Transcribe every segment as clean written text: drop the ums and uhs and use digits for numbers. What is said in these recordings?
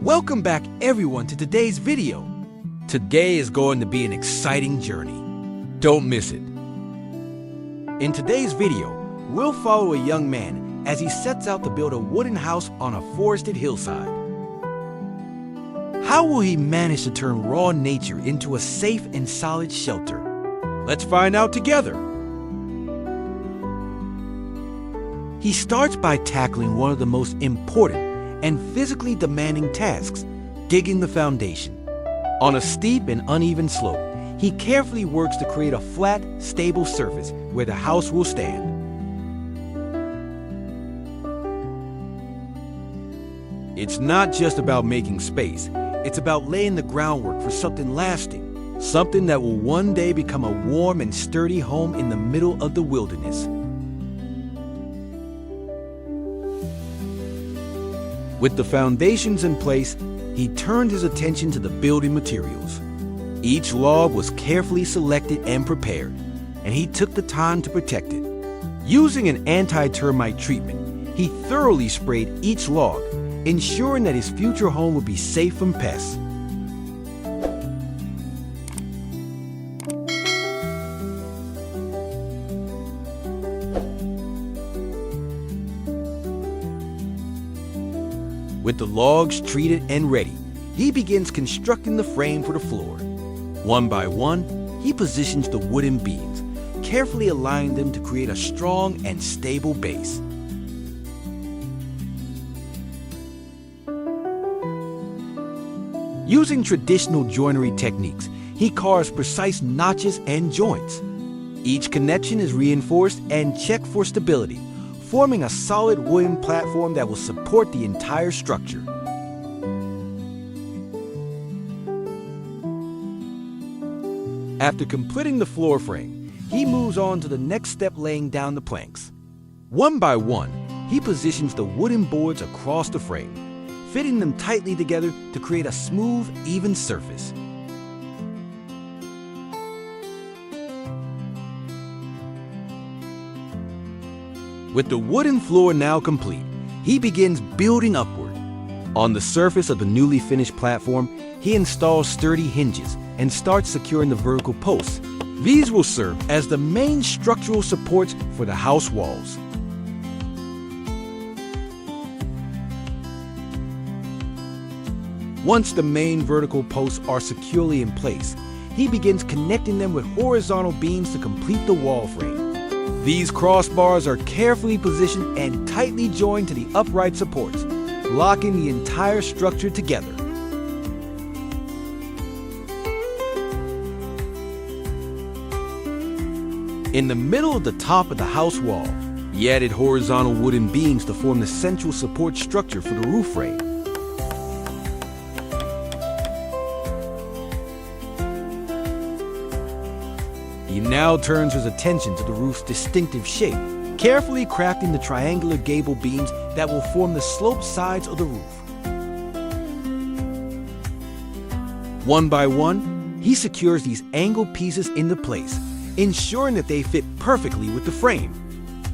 Welcome back everyone to today's video. Today is going to be an exciting journey. Don't miss it. In today's video, we'll follow a young man as he sets out to build a wooden house on a forested hillside. How will he manage to turn raw nature into a safe and solid shelter? Let's find out together. He starts by tackling one of the most important and physically demanding tasks, digging the foundation. On a steep and uneven slope, he carefully works to create a flat, stable surface where the house will stand. It's not just about making space, it's about laying the groundwork for something lasting, something that will one day become a warm and sturdy home in the middle of the wilderness. With the foundations in place, he turned his attention to the building materials. Each log was carefully selected and prepared, and he took the time to protect it. Using an anti-termite treatment, he thoroughly sprayed each log, ensuring that his future home would be safe from pests. With the logs treated and ready, he begins constructing the frame for the floor. One by one, he positions the wooden beams, carefully aligning them to create a strong and stable base. Using traditional joinery techniques, he carves precise notches and joints. Each connection is reinforced and checked for stability, forming a solid wooden platform that will support the entire structure. After completing the floor frame, he moves on to the next step, laying down the planks. One by one, he positions the wooden boards across the frame, fitting them tightly together to create a smooth, even surface. With the wooden floor now complete, he begins building upward. On the surface of the newly finished platform, he installs sturdy hinges and starts securing the vertical posts. These will serve as the main structural supports for the house walls. Once the main vertical posts are securely in place, he begins connecting them with horizontal beams to complete the wall frame. These crossbars are carefully positioned and tightly joined to the upright supports, locking the entire structure together. In the middle of the top of the house wall, he added horizontal wooden beams to form the central support structure for the roof frame. He now turns his attention to the roof's distinctive shape, carefully crafting the triangular gable beams that will form the sloped sides of the roof. One by one, he secures these angled pieces into place, ensuring that they fit perfectly with the frame.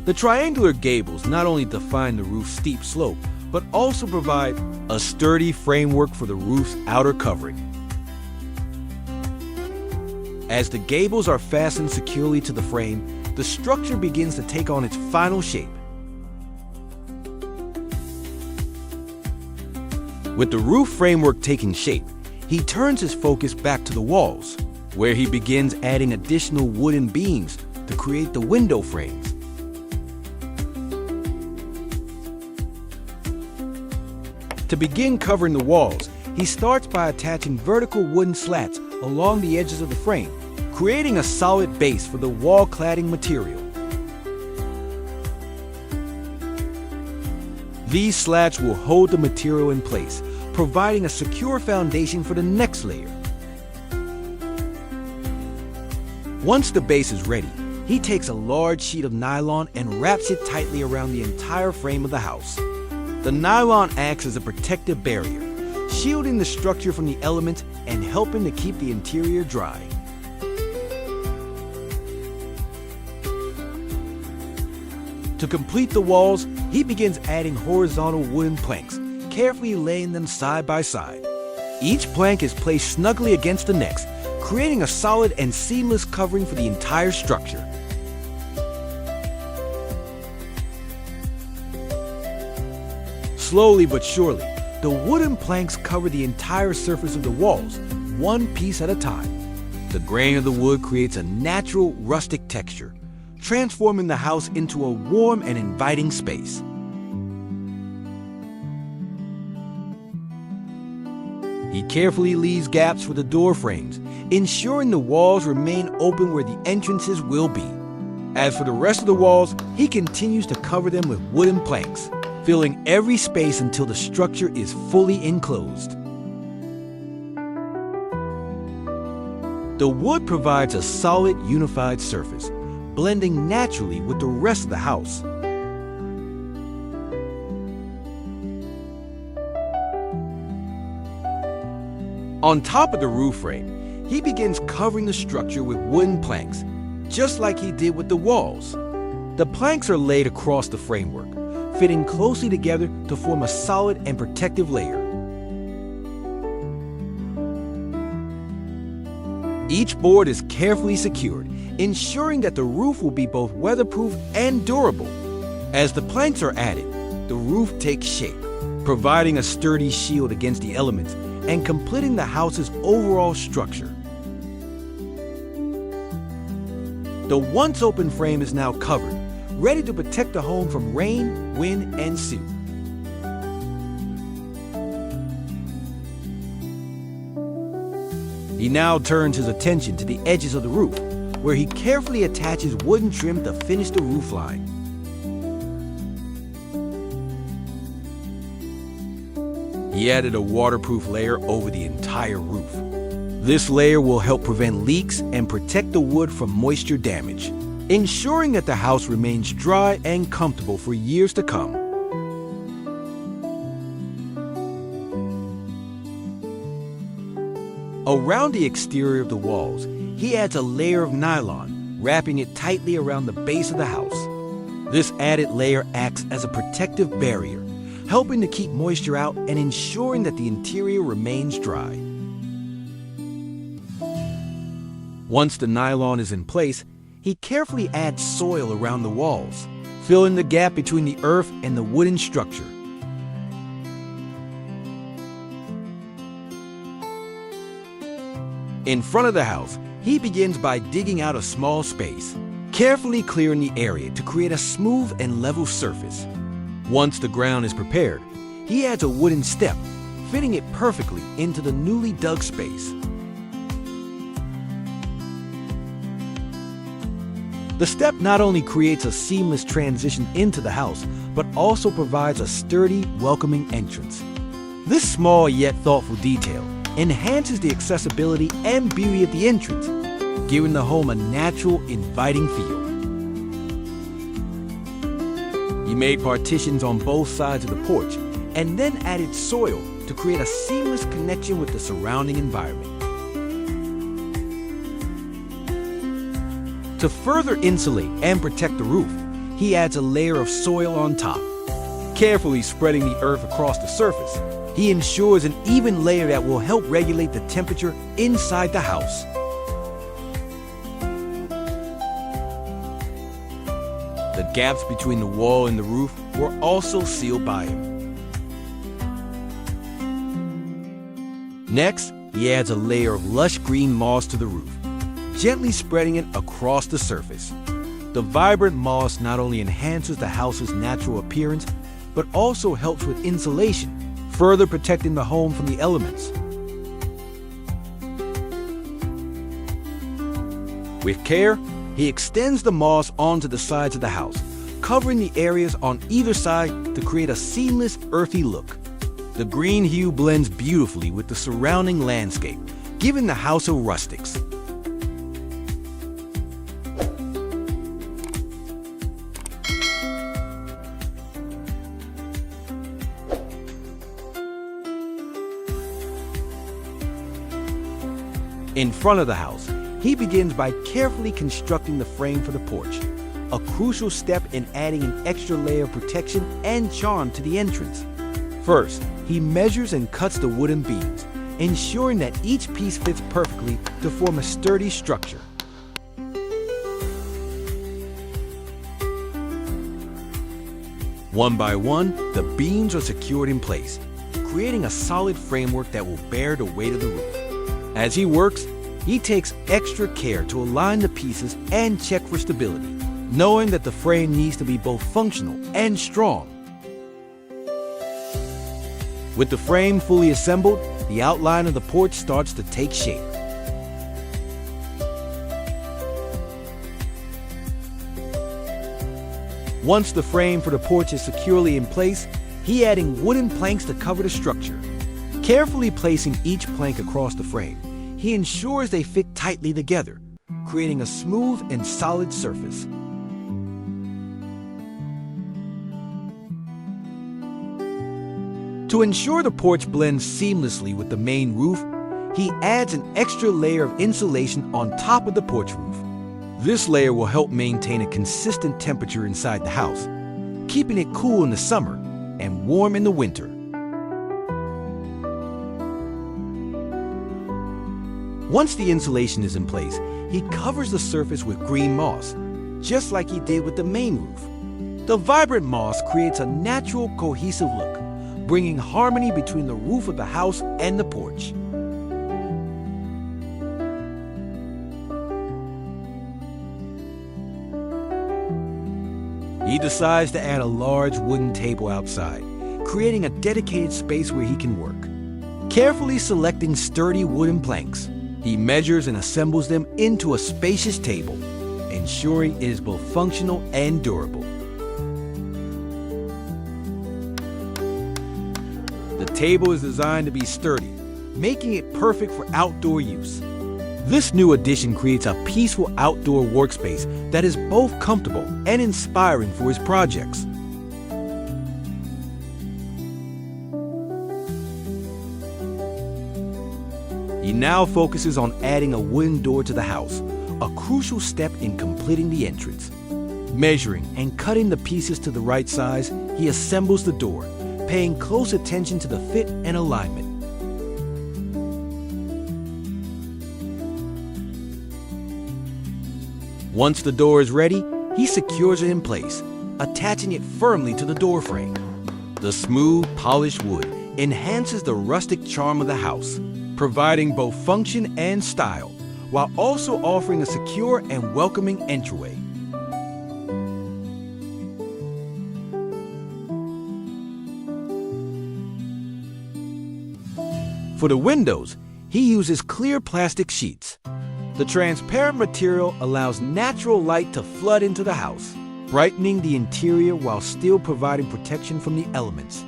The triangular gables not only define the roof's steep slope, but also provide a sturdy framework for the roof's outer covering. As the gables are fastened securely to the frame, the structure begins to take on its final shape. With the roof framework taking shape, he turns his focus back to the walls, where he begins adding additional wooden beams to create the window frames. To begin covering the walls, he starts by attaching vertical wooden slats along the edges of the frame, creating a solid base for the wall cladding material. These slats will hold the material in place, providing a secure foundation for the next layer. Once the base is ready, he takes a large sheet of nylon and wraps it tightly around the entire frame of the house. The nylon acts as a protective barrier, shielding the structure from the elements and helping to keep the interior dry. To complete the walls, he begins adding horizontal wooden planks, carefully laying them side by side. Each plank is placed snugly against the next, creating a solid and seamless covering for the entire structure. Slowly but surely, the wooden planks cover the entire surface of the walls, one piece at a time. The grain of the wood creates a natural, rustic texture, transforming the house into a warm and inviting space. He carefully leaves gaps for the door frames, ensuring the walls remain open where the entrances will be. As for the rest of the walls, he continues to cover them with wooden planks, filling every space until the structure is fully enclosed. The wood provides a solid, unified surface, blending naturally with the rest of the house. On top of the roof frame, he begins covering the structure with wooden planks, just like he did with the walls. The planks are laid across the framework, fitting closely together to form a solid and protective layer. Each board is carefully secured, ensuring that the roof will be both weatherproof and durable. As the planks are added, the roof takes shape, providing a sturdy shield against the elements and completing the house's overall structure. The once open frame is now covered, ready to protect the home from rain, wind, and silt. He now turns his attention to the edges of the roof, where he carefully attaches wooden trim to finish the roof line. He added a waterproof layer over the entire roof. This layer will help prevent leaks and protect the wood from moisture damage, ensuring that the house remains dry and comfortable for years to come. Around the exterior of the walls, he adds a layer of nylon, wrapping it tightly around the base of the house. This added layer acts as a protective barrier, helping to keep moisture out and ensuring that the interior remains dry. Once the nylon is in place, he carefully adds soil around the walls, filling the gap between the earth and the wooden structure. In front of the house, he begins by digging out a small space, carefully clearing the area to create a smooth and level surface. Once the ground is prepared, he adds a wooden step, fitting it perfectly into the newly dug space. The step not only creates a seamless transition into the house, but also provides a sturdy, welcoming entrance. This small yet thoughtful detail enhances the accessibility and beauty of the entrance, giving the home a natural, inviting feel. He made partitions on both sides of the porch and then added soil to create a seamless connection with the surrounding environment. To further insulate and protect the roof, he adds a layer of soil on top. Carefully spreading the earth across the surface, he ensures an even layer that will help regulate the temperature inside the house. The gaps between the wall and the roof were also sealed by him. Next, he adds a layer of lush green moss to the roof, gently spreading it across the surface. The vibrant moss not only enhances the house's natural appearance, but also helps with insulation, further protecting the home from the elements. With care, he extends the moss onto the sides of the house, covering the areas on either side to create a seamless, earthy look. The green hue blends beautifully with the surrounding landscape, giving the house a rustics. In front of the house, he begins by carefully constructing the frame for the porch, a crucial step in adding an extra layer of protection and charm to the entrance. First, he measures and cuts the wooden beams, ensuring that each piece fits perfectly to form a sturdy structure. One by one, the beams are secured in place, creating a solid framework that will bear the weight of the roof. As he works, he takes extra care to align the pieces and check for stability, knowing that the frame needs to be both functional and strong. With the frame fully assembled, the outline of the porch starts to take shape. Once the frame for the porch is securely in place, he adding wooden planks to cover the structure. Carefully placing each plank across the frame, he ensures they fit tightly together, creating a smooth and solid surface. To ensure the porch blends seamlessly with the main roof, he adds an extra layer of insulation on top of the porch roof. This layer will help maintain a consistent temperature inside the house, keeping it cool in the summer and warm in the winter. Once the insulation is in place, he covers the surface with green moss, just like he did with the main roof. The vibrant moss creates a natural, cohesive look, bringing harmony between the roof of the house and the porch. He decides to add a large wooden table outside, creating a dedicated space where he can work. Carefully selecting sturdy wooden planks, he measures and assembles them into a spacious table, ensuring it is both functional and durable. The table is designed to be sturdy, making it perfect for outdoor use. This new addition creates a peaceful outdoor workspace that is both comfortable and inspiring for his projects. He now focuses on adding a wooden door to the house, a crucial step in completing the entrance. Measuring and cutting the pieces to the right size, he assembles the door, paying close attention to the fit and alignment. Once the door is ready, he secures it in place, attaching it firmly to the door frame. The smooth, polished wood enhances the rustic charm of the house, providing both function and style, while also offering a secure and welcoming entryway. For the windows, he uses clear plastic sheets. The transparent material allows natural light to flood into the house, brightening the interior while still providing protection from the elements.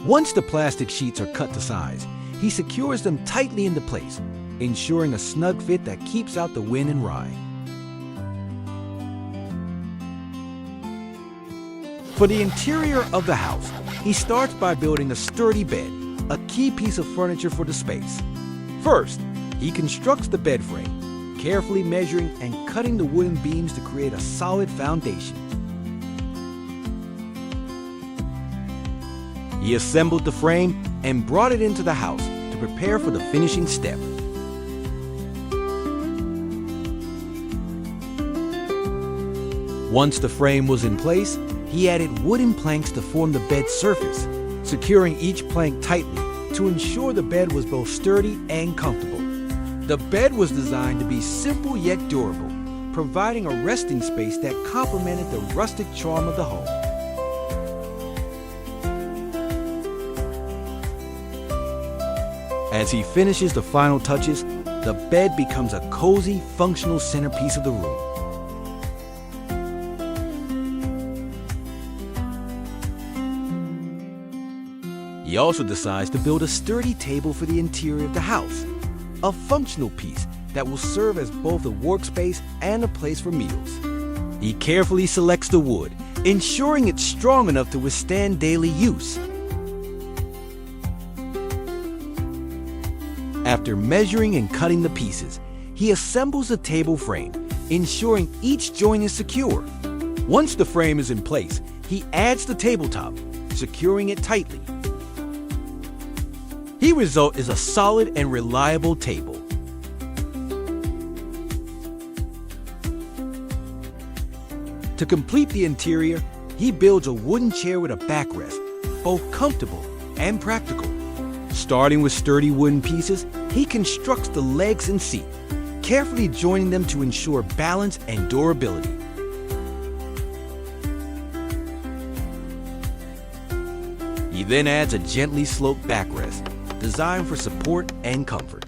Once the plastic sheets are cut to size, he secures them tightly into place, ensuring a snug fit that keeps out the wind and rain. For the interior of the house, he starts by building a sturdy bed, a key piece of furniture for the space. First, he constructs the bed frame, carefully measuring and cutting the wooden beams to create a solid foundation. He assembled the frame and brought it into the house to prepare for the finishing step. Once the frame was in place, he added wooden planks to form the bed surface, securing each plank tightly to ensure the bed was both sturdy and comfortable. The bed was designed to be simple yet durable, providing a resting space that complemented the rustic charm of the home. As he finishes the final touches, the bed becomes a cozy, functional centerpiece of the room. He also decides to build a sturdy table for the interior of the house, a functional piece that will serve as both a workspace and a place for meals. He carefully selects the wood, ensuring it's strong enough to withstand daily use. After measuring and cutting the pieces, he assembles the table frame, ensuring each joint is secure. Once the frame is in place, he adds the tabletop, securing it tightly. The result is a solid and reliable table. To complete the interior, he builds a wooden chair with a backrest, both comfortable and practical. Starting with sturdy wooden pieces, he constructs the legs and seat, carefully joining them to ensure balance and durability. He then adds a gently sloped backrest, designed for support and comfort.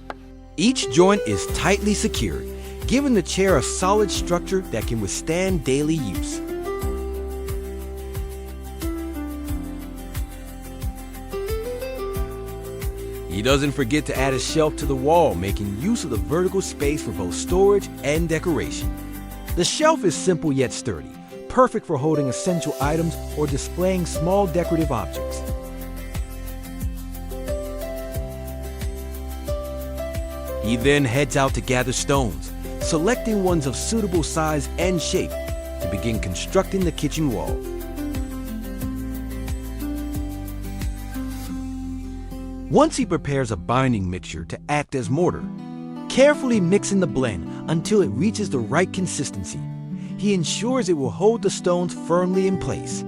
Each joint is tightly secured, giving the chair a solid structure that can withstand daily use. He doesn't forget to add a shelf to the wall, making use of the vertical space for both storage and decoration. The shelf is simple yet sturdy, perfect for holding essential items or displaying small decorative objects. He then heads out to gather stones, selecting ones of suitable size and shape to begin constructing the kitchen wall. Once he prepares a binding mixture to act as mortar, carefully mixing the blend until it reaches the right consistency, he ensures it will hold the stones firmly in place.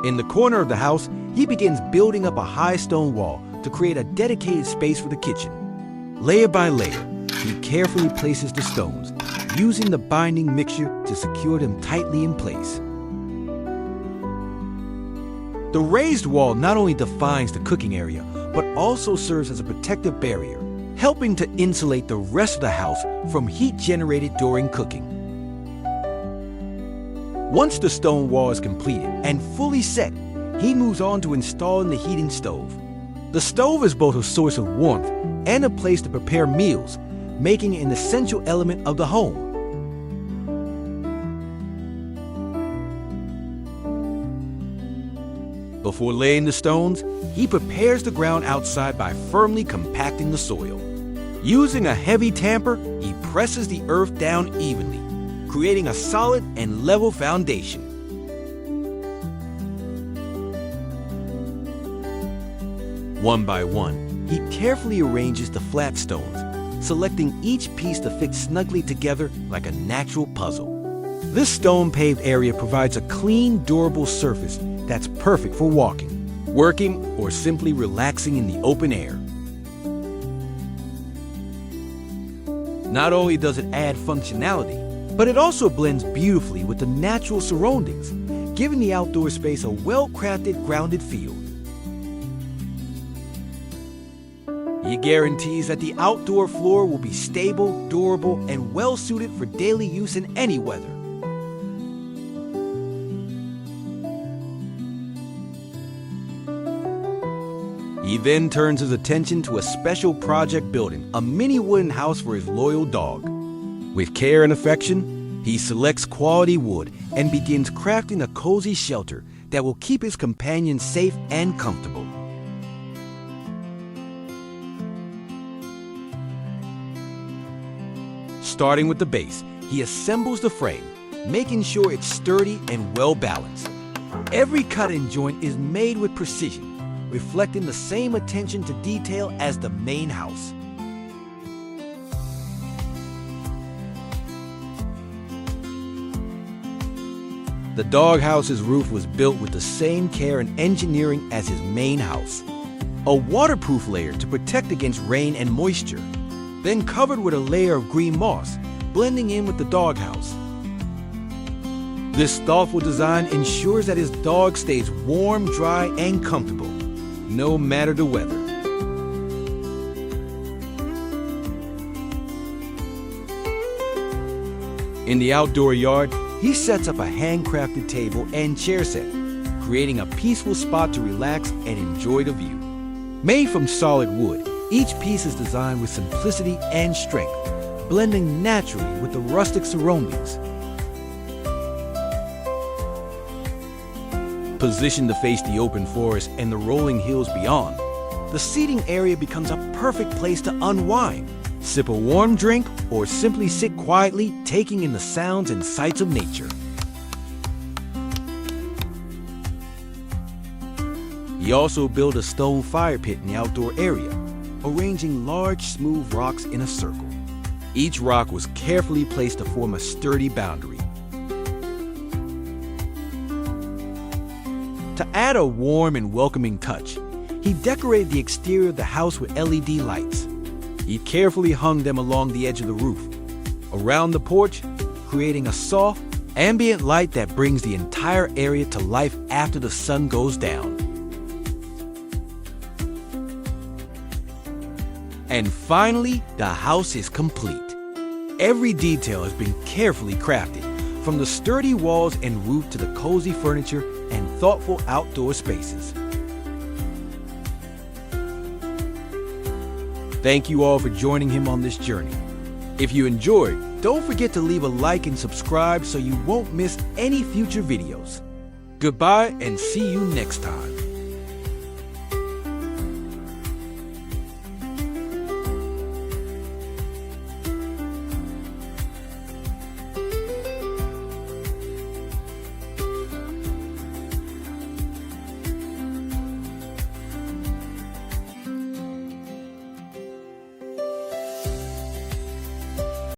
In the corner of the house, he begins building up a high stone wall to create a dedicated space for the kitchen. Layer by layer, he carefully places the stones, using the binding mixture to secure them tightly in place. The raised wall not only defines the cooking area, but also serves as a protective barrier, helping to insulate the rest of the house from heat generated during cooking. Once the stone wall is completed and fully set, he moves on to installing the heating stove. The stove is both a source of warmth and a place to prepare meals, making it an essential element of the home. Before laying the stones, he prepares the ground outside by firmly compacting the soil. Using a heavy tamper, he presses the earth down evenly, creating a solid and level foundation. One by one, he carefully arranges the flat stones, selecting each piece to fit snugly together like a natural puzzle. This stone-paved area provides a clean, durable surface that's perfect for walking, working, or simply relaxing in the open air. Not only does it add functionality, but it also blends beautifully with the natural surroundings, giving the outdoor space a well-crafted, grounded feel. He guarantees that the outdoor floor will be stable, durable, and well-suited for daily use in any weather. He then turns his attention to a special project building, a mini wooden house for his loyal dog. With care and affection, he selects quality wood and begins crafting a cozy shelter that will keep his companion safe and comfortable. Starting with the base, he assembles the frame, making sure it's sturdy and well balanced. Every cut and joint is made with precision, reflecting the same attention to detail as the main house. The doghouse's roof was built with the same care and engineering as his main house. A waterproof layer to protect against rain and moisture, then covered with a layer of green moss, blending in with the doghouse. This thoughtful design ensures that his dog stays warm, dry, and comfortable, no matter the weather. In the outdoor yard, he sets up a handcrafted table and chair set, creating a peaceful spot to relax and enjoy the view. Made from solid wood, each piece is designed with simplicity and strength, blending naturally with the rustic surroundings. Positioned to face the open forest and the rolling hills beyond, the seating area becomes a perfect place to unwind, sip a warm drink, or simply sit quietly, taking in the sounds and sights of nature. He also built a stone fire pit in the outdoor area, arranging large, smooth rocks in a circle. Each rock was carefully placed to form a sturdy boundary. To add a warm and welcoming touch, he decorated the exterior of the house with LED lights. He carefully hung them along the edge of the roof, around the porch, creating a soft, ambient light that brings the entire area to life after the sun goes down. And finally, the house is complete. Every detail has been carefully crafted, from the sturdy walls and roof to the cozy furniture and thoughtful outdoor spaces. Thank you all for joining him on this journey. If you enjoyed, don't forget to leave a like and subscribe so you won't miss any future videos. Goodbye and see you next time.